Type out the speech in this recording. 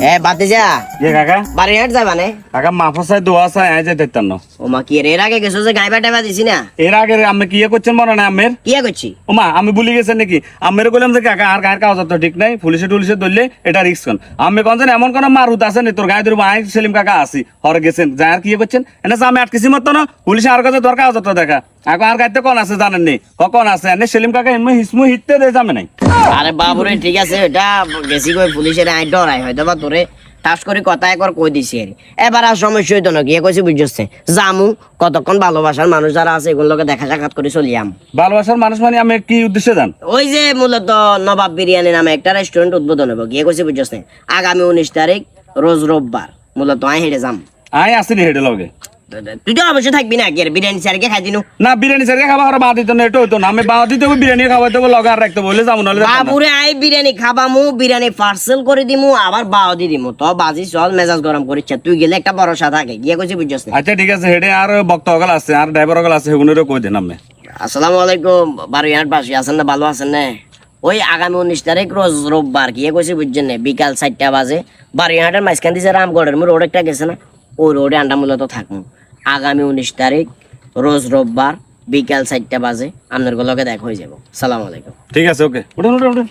এ বাতিজা এ কাকা বাড়ি হাট যাবা নে কাকা মাফসায় দোয়া চাই আই যাইতে তান্ন ওমা কি এর আগে গেছো যে গাইবা টাইবা দিছি না এর আগে আমি কি করছেন মনে নাই আমের কিয়া করছি ওমা আমি ভুলে গেছেন নাকি আমের কইলাম যে কাকা আর গায়ের কাগজ তো ঠিক নাই পুলিশে ধরলে এটা রিস্ক কোন আমি কোন জানি এমন কোন মারুত আছে নি তোর গায়ে ধরবো আই সেলিম কাকা আসি হরে গেছেন যাই আর কি করছেন এনে আমি আটকেছি মত না পুলিশে আর কাছে তোর কাগজ তো দেখা আর আর গাইতে কোন আছে জানেন নি কোন আছে এনে সেলিম কাকা এমনি হিসমু হিটতে দে জামে নাই আরে বাবুরে ঠিক আছে এটা গেছি কই পুলিশের আই ডরাই হয়তো বা তোরে টাস করে কথা একবার কই দিছি আর এবার আর সমস্যা হইতো না গিয়ে কইছি বুঝছছে জামু কতক্ষণ ভালোবাসার মানুষ যারা আছে এগুলোকে দেখা সাক্ষাৎ করে চলিয়াম ভালোবাসার মানুষ মানে আমি কি উদ্দেশ্যে জান ওই যে মূলত নবাব বিরিয়ানি নামে একটা রেস্টুরেন্ট উদ্বোধন হবে গিয়ে কইছি বুঝছছে আগামী 19 তারিখ রোজ রোববার মূলত আই হেঁটে যাম আই আসিনি হেডে লগে তুই তো অবশ্যই থাকবি না কি আর বিরিয়ানি স্যারকে খাই দিনু না বিরিয়ানি স্যার খাবার আর বাদ দিত না এটা হইতো না আমি বাদ দিতে বিরিয়ানি খাওয়াই দেবো লগে আর রাখতে বলে যাবো নাহলে বাবুরে আই বিরিয়ানি খাবামু বিরিয়ানি পার্সেল করে দিমু আবার বাও দি দিমু তো বাজি চল মেজাজ গরম করিচ্ছে তুই গেলে একটা ভরসা থাকে গিয়ে কইছি বুঝছস না আচ্ছা ঠিক আছে হেডে আর বক্তা হগল আছে আর ড্রাইভার হগল আছে সেগুলোরও কই দেন আমি আসসালামু আলাইকুম বারোয়াট বাসী আছেন না ভালো আছেন না ওই আগামী 19 তারিখ রোজ রোববার গিয়ে কইছি বুঝছেন না বিকাল 4টা বাজে বারোয়াটের মাঝখান দিয়ে রামগড়ের রোড একটা গেছে না ওই রোডে আন্ডা মূলত থাকবো আগামী 19 তারিখ রোজ রোববার বিকাল 4টা বাজে আপনার গুলোকে দেখা হয়ে যাবো সালাম আলাইকুম ঠিক আছে ওকে উঠুন উঠুন উঠুন